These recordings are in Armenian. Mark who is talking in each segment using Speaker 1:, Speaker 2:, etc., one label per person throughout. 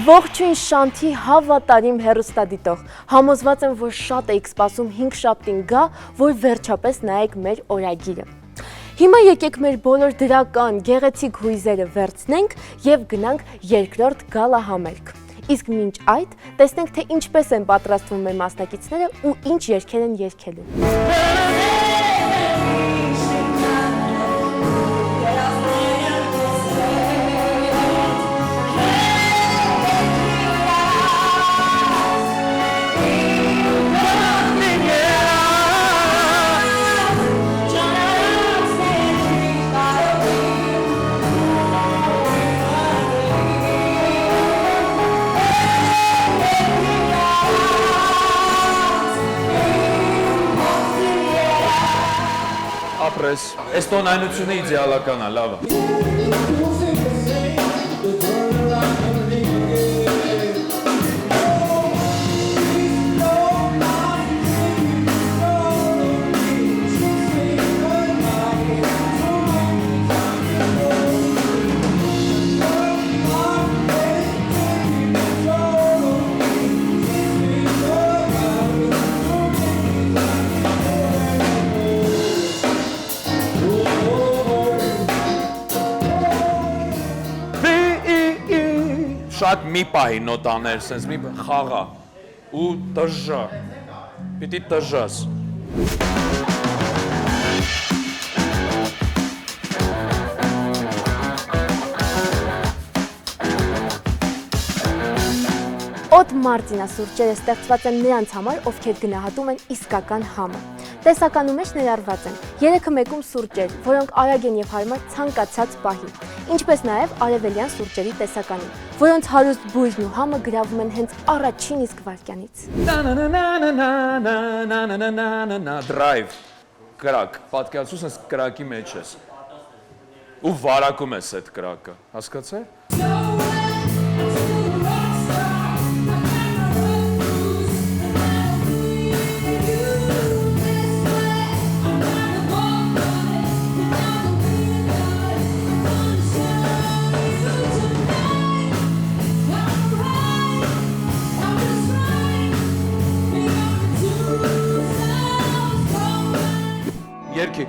Speaker 1: Ողջույն Շանթի հավատարիմ հեռուստադիտող, համոզված եմ, որ շատ եք սպասում 5 շաբթին գա, որ վերջապես նայեք մեր օրագիրը։ Հիմա եկեք մեր բոլոր դրական, գեղեցիկ հույզերը վերցնենք և գնանք երկրորդ գալահամերգ։ Իսկ մինչ այդ տեսնենք, թե ինչպես են պատրաստվում մեր մասնակիցները ու ինչ երգեր են երգելու։
Speaker 2: Այս տոնայնությունը իդեալական է, լավ է։ Շատ մի պահի նոտաներ, սենց մի խաղա ու տժա, պիտի տժաս։
Speaker 1: Օդ մարտինասուրճերը ստեղծված են նրանց համար, ովքեր գնահատում են իսկական համը։ Տեսականում մեջ ներառված են 3 մեկում սուրճեր, որոնք արագ են և հարմար ցանկացած պահի, ինչպես նաև արևելյան սուրճերի տեսականին, որոնց հարուստ բույրն ու համը գրավում են հենց առաջին իսկ վայրկյանից։
Speaker 2: Դրայվ, կրակ, պատկերացրու սենց կրակի մեջ ես ու վարակում ես այդ կրակը, հասկացա՞ր։ Երկի։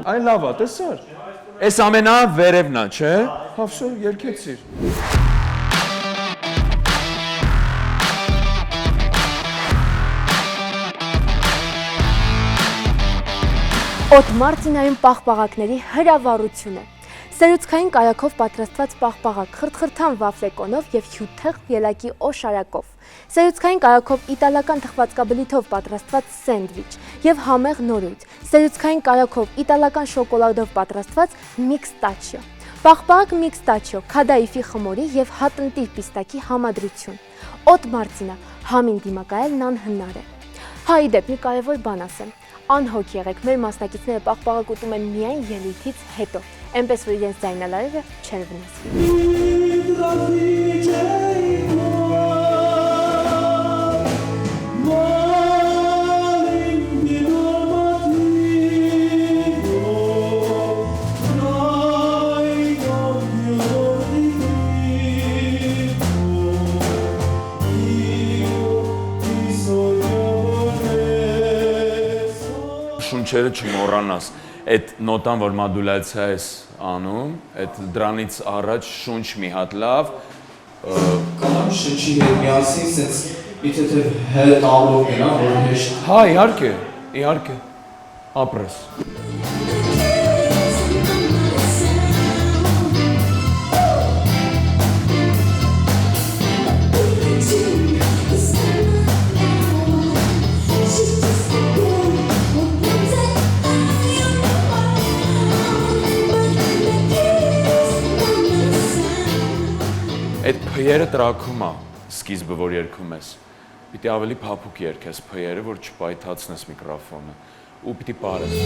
Speaker 2: Այ լավ է, տեսար։ Այս ամենա վերևն է, չէ՞։ Հավսո, երկեցիր։
Speaker 1: Օդ մարտինայում պաղպաղակների հրավառություն է։ Սերուցքային կայակով պատրաստված պաղպաղակ, խրթխրթան վաֆլեկոնով և հյութեղ ելակի օշարակով։ Սերուցքային կայակով իտալական թխվածքաբլիթով պատրաստված սենդվիչ և համեղ նորույթ։ Սերուցքային կայակով իտալական շոկոլադով պատրաստված միքստաչիո։ Պաղպաղակ միքստաչիո, քադաիֆի խմորի և հատնտիր պիստակի համադրություն։ Օդ մարտինա, համին դիմակայելն անհնար է։ Հա ի դեպ մի կարևոր բան ասեմ։ Անհոգ եղեք, մեր մասնակիցները պաղպաղակ ուտում են միայն ելույթից հետո, այնպես որ իրենց ձայնալարերը չեր
Speaker 2: Շունչերը չմոռանաս, այդ նոտան, որ մադուլյացիա ես անում, այդ դրանից առաջ շունչ մի հատ լավ
Speaker 3: Կանամ շնչի հետ միասին, սենց իթե թե հետ ամրոք են, որ հեշտ
Speaker 2: Հա, իհարկե, ապրես Այդ փյերը տրաքում է, սկիզբը, որ երգում ես, պիտի ավելի փափուկ երգես փյերը, որ չպայթացնես միկրոֆոնը, ու պիտի պարես։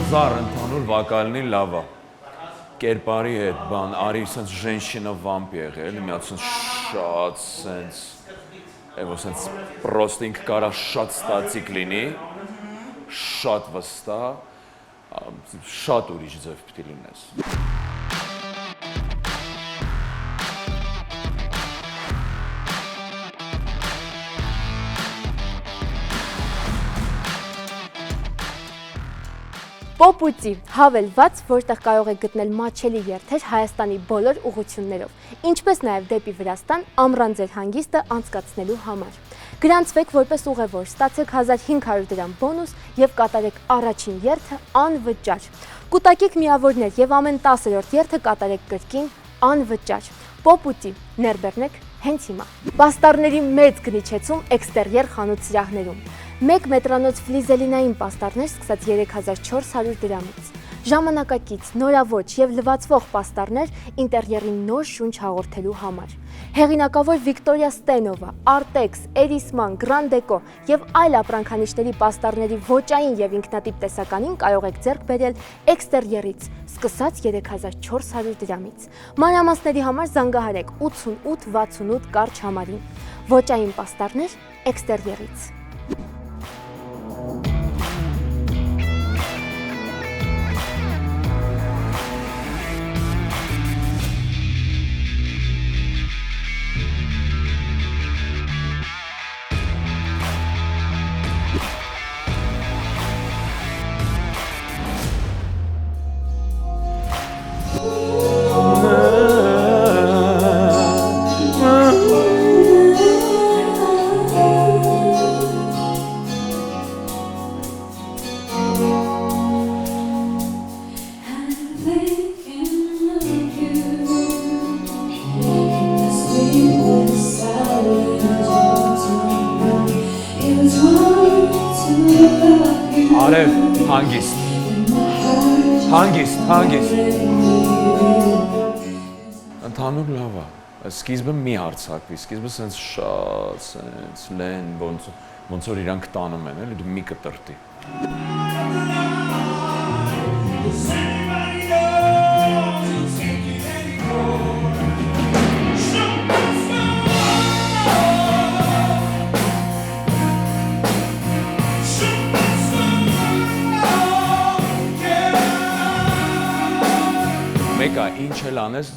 Speaker 2: Զար ընդհանուր վակալնի լավա, կերպարի հետ բան, արի սենց ժենշինա վամպ եղել, մի հատ սենց շատ սենց, էվո սենց պրոստ ինք կարա շատ ստացիկ լինի, շատ վստահ, շատ ուրիշ ձև պիտի լինես։
Speaker 1: Պոպուտի հավելված, որտեղ կարող եք գտնել մատչելի երթեր Հայաստանի բոլոր ուղղություններով, ինչպես նաև դեպի Վրաստան ամռան ձեր հանգիստը անցկացնելու համար։ Գրանցվեք որպես ուղևոր, ստացեք 1500 դրամ բոնուս եւ կատարեք առաջին երթը անվճար։ Կուտակեք միավորներ եւ ամեն 10-րդ երթը կատարեք կրկին անվճար։ Պոպուտի ներբեռնեք հենց հիմա։ Պաստառների մեծ գնիչեցում էքստերիեր խանութ սրահներում։ 1 մետրանոց ֆլիզելինային պաստառներ սկսած 3400 դրամից։ Ժամանակակից, նորաոճ եւ լվացվող պաստառներ ինտերիերին նոր շունչ հաղորդելու համար։ Հեղինակավոր Վիկտորիա Ստենովա, Artex, Erisman, Grand Deco եւ այլ ապրանքանիշների պաստառների ոճային եւ ինքնատիպ տեսականին կարող եք ձեռք բերել էքստերիերից, սկսած 3400 դրամից։ Մանրամասների համար զանգահարեք 88 68 կարճ համարին։ Ոճային պաստառներ էքստերիերից։
Speaker 2: Արև, հանգիստ, ընդհանուր լավ է, սկիզբը մի հարցակվի, սկիզբը սենց շատ, սենց լեն, ոնց որ իրանք տանում են, էլի դու մի կտրտի։ Մեկա, ինչ էլ անես,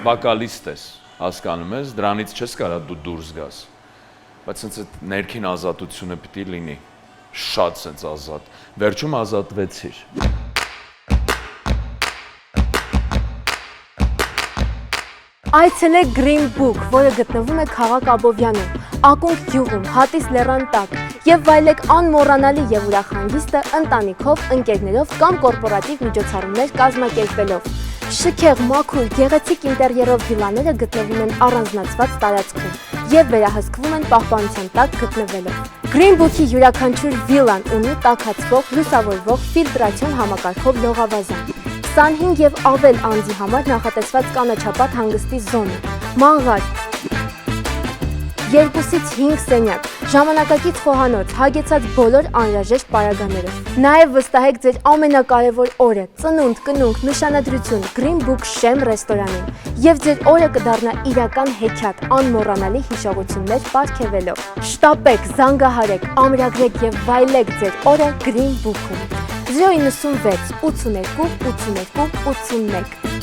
Speaker 2: վակալիստ ես, հասկանում ես, դրանից չես կարա դու դուրս գաս, բայց սենց այդ ներքին ազատությունը պիտի լինի, շատ սենց ազատ, վերջում ազատվեցիր։
Speaker 1: Այցելեք Green Book, որը գտնվում է քաղաք Աբովյանում, ակունք գյուղում, հատիս լեռան տակ եւ վայելեք անմոռանալի եւ ուրախ հանգիստը ընտանիքով, ընկերներով կամ կորպորատիվ միջոցառումներ կազմակերպելով։ Շքեղ, մաքուր, գեղեցիկ ինտերիերով վիլաները գտնվում են առանձնացված տարածքում եւ վերահսկվում են պահպանության տակ գտնվելով։ Green Book-ի յուրաքանչյուր վիլան ունի տաքացվող, լուսավորվող, ֆիլտրացիոն համակարգով լողավազան։ 25 եւ ավել անձի համար նախատեսված կանաչապատ հանգստի զոնը, մանղար, 2-ից 5 սենյակ, ժամանակակից խոհանոց, հագեցած բոլոր անհրաժեշտ պարագաներով։ Նաև վստահեք ձեր ամենակարևոր օրը, ծնունդ, կնունք, նշանադրություն Green Book Shem ռեստորանին եւ ձեր օրը կդառնա իրական հեքիաթ, անմոռանալի հիշողություններ պարգևելով։ Շտապեք, զանգահարեք, ամրագրեք եւ վայելեք ձեր օրը Green Book-ում։ 096 82 82 81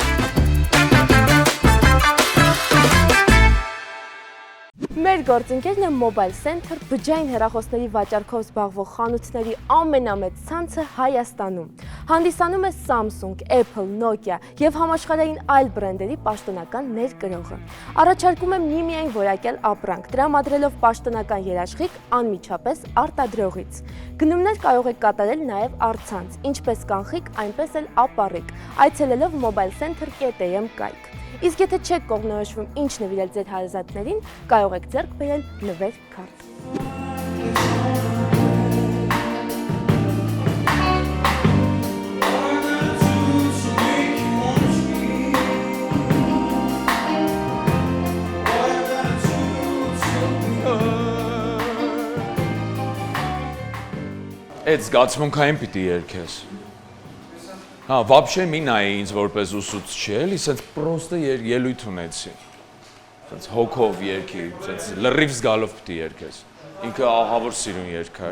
Speaker 1: Մեր գործընկերն է Mobile Center, բջջային հեռախոսների վաճառքով զբաղվող խանութների ամենամեծ ցանցը Հայաստանում։ Հանդիսանում է Samsung, Apple, Nokia եւ համաշխարհային այլ բրենդերի պաշտոնական ներկրողը։ Առաջարկում է միմիայն որակյալ ապրանք, տրամադրելով պաշտոնական երաշխիք անմիջապես արտադրողից։ Գնումներ կարող եք կատարել նաեւ առցանց, ինչպես կանխիկ, այնպես էլ ապառիկ, այցելելով mobilecenter.am կայք։ Իսկ եթե չեք կողմնորոշվում ինչ նվիրել ձեր հարազատներին, կարող եք ձեռք բերել նվեր քարտ։
Speaker 2: Այդ զգացմունքային պիտի երգես։ Հա, вообще մի նայի ինձ որպես ուսուցչի, էլի, սենց պրոստը ելույթ ունեցի։ Սենց հոգով երգի, սենց լրիվ զգալով պիտի երգես։ Ինքը ահավոր սիրուն երգ է,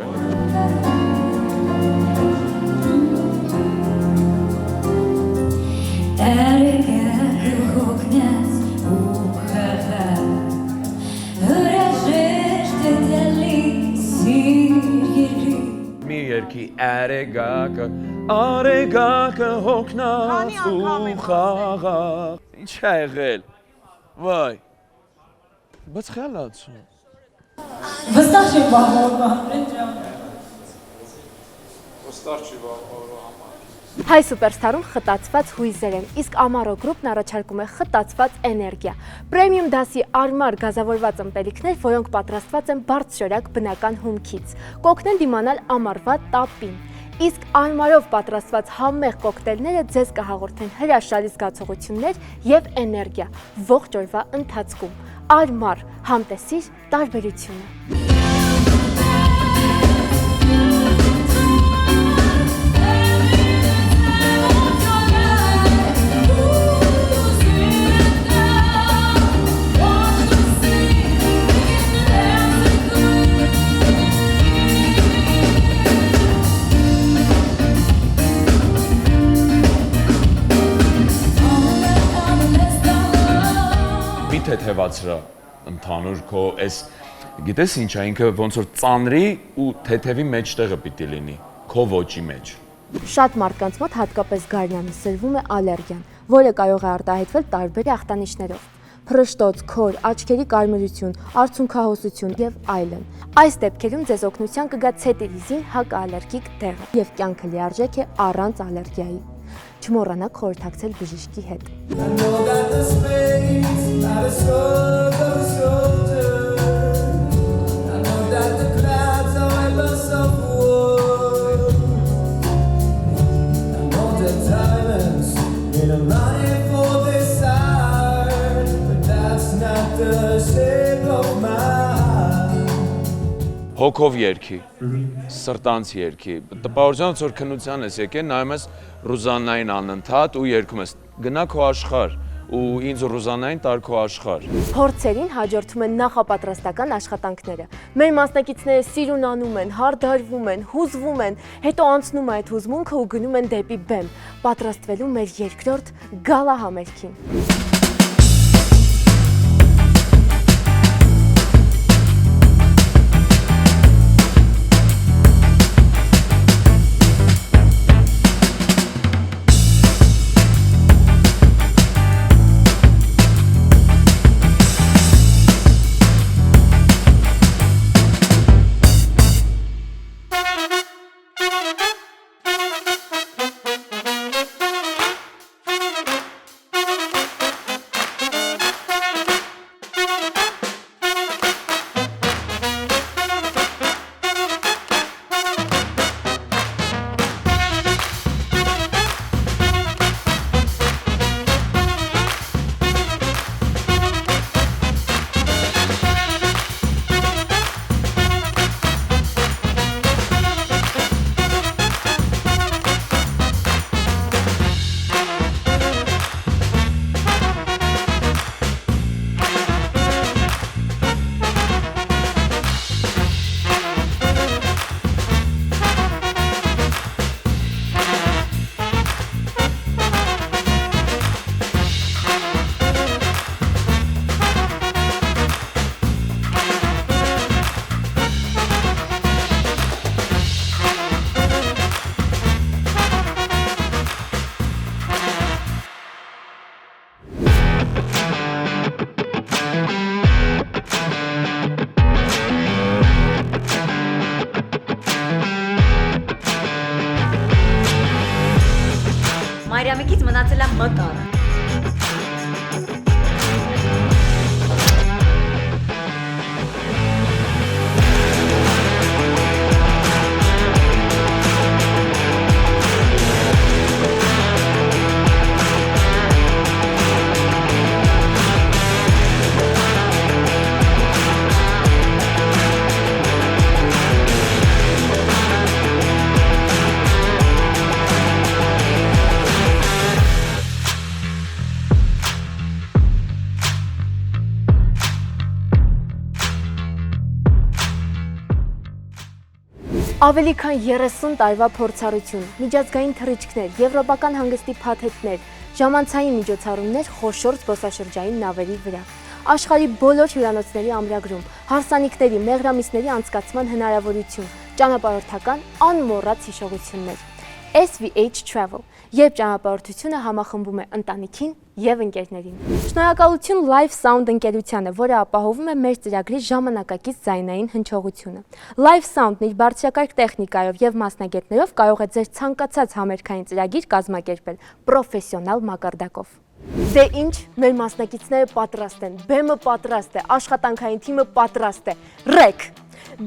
Speaker 2: Երկի արեգակը հոգնած ու խաղաղ Ինչ է եղել, վայ, բայց խելացում
Speaker 4: Վստահ չեմ վաղորվա, պրենջամ
Speaker 3: Վստահ չի վաղորվա համար
Speaker 1: Հայ Սուպերստարում խտացված հույզեր են, իսկ Ամարո գրուպն առաջարկում է խտացված էներգիա։ Պրեմիում դասի արմար գազավորված ըմպելիքներ, որոնք պատրաստված են բարձրորակ բնական հումքից, կօգնեն դիմանալ ամառվա տապին։ Իսկ արմարով պատրաստված համեղ կոկտեյլները ձեզ կհաղորդեն հրաշալի զգացողություններ եւ էներգիա ողջ օրվա ընթացքում։ Արմար, համտեսիր տարբերությունը։
Speaker 2: Թեթևացրա ընդհանուր քո այս գիտես ինչ է ինքը ոնց որ ծանրի ու թեթևի մեջտեղը պիտի լինի քո ոճի մեջ
Speaker 1: Շատ մարդկանց մոտ հատկապես գարնանը սրվում է ալերգիան, որը կարող է արտահայտվել տարբեր ախտանիշներով՝ փռշտոց, քոր, աչքերի կարմրություն, արցունքահոսություն եւ այլն։ Այս դեպքերում ձեզ օգնության կգա ցետիրիզին հակաալերգիկ դեղը եւ կյանքը լիարժեք է առանց ալերգիայի։ Չմոռանաք խորհրդակցել բժշկի հետ։
Speaker 2: Հոգով երգի, սրտանց երգի, տպավորության որ քնության ես եկել, նայում ես Ռուզաննային անընդհատ ու երգում ես գնա քո աշխարհ ու ինձ Ռուզաննային տար քո աշխարհ։
Speaker 1: Փորձերին հաջորդում են նախապատրաստական աշխատանքները։ Մեր մասնակիցները սիրունանում են, հարդարվում են, հուզվում են, հետո անցնում է այդ հուզմունքը ու գնում են դեպի բեմ, պատրաստվելու մեր երկրորդ գալա համերգին։
Speaker 4: Մարիամիկից մնացել է մտարը։
Speaker 1: Ավելի քան 30 տարվա փորձառություն, միջազգային թռիչքներ, եվրոպական հանգստի փաթեթներ, ժամանցային միջոցառումներ խոշոր զբոսաշրջային նավերի վրա։ Աշխարհի բոլոր հյուրանոցների ամրագրում, հարսանիքների, մեղրամիսների անցկացման հնարավորություն, ճանապարհորդական անմոռաց հիշողություններ։ SVH Travel, երբ ճանապարհորդությունը համախմբում է ընտանիքին եւ ընկերներին։ Շնորհակալություն Live Sound ընկերությանը, որը ապահովում է մեր ծրագրի ժամանակակից ձայնային հնչողությունը։ Live Sound-ն իր բարձրակարգ տեխնիկայով եւ մասնագետներով կարող է ձեր ցանկացած համերգային ծրագիր կազմակերպել պրոֆեսիոնալ մակարդակով։ Դե ինչ, մեր մասնակիցները պատրաստ են, բեմը պատրաստ է, աշխատանքային թիմը պատրաստ է։ Ռեկ։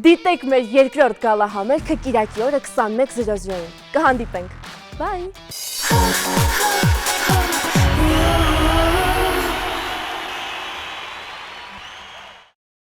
Speaker 1: Դիտեք մեր երկրորդ գալա համերգը Կիրակի օրը 21:00-ին։ Կհանդիպենք։ Bye։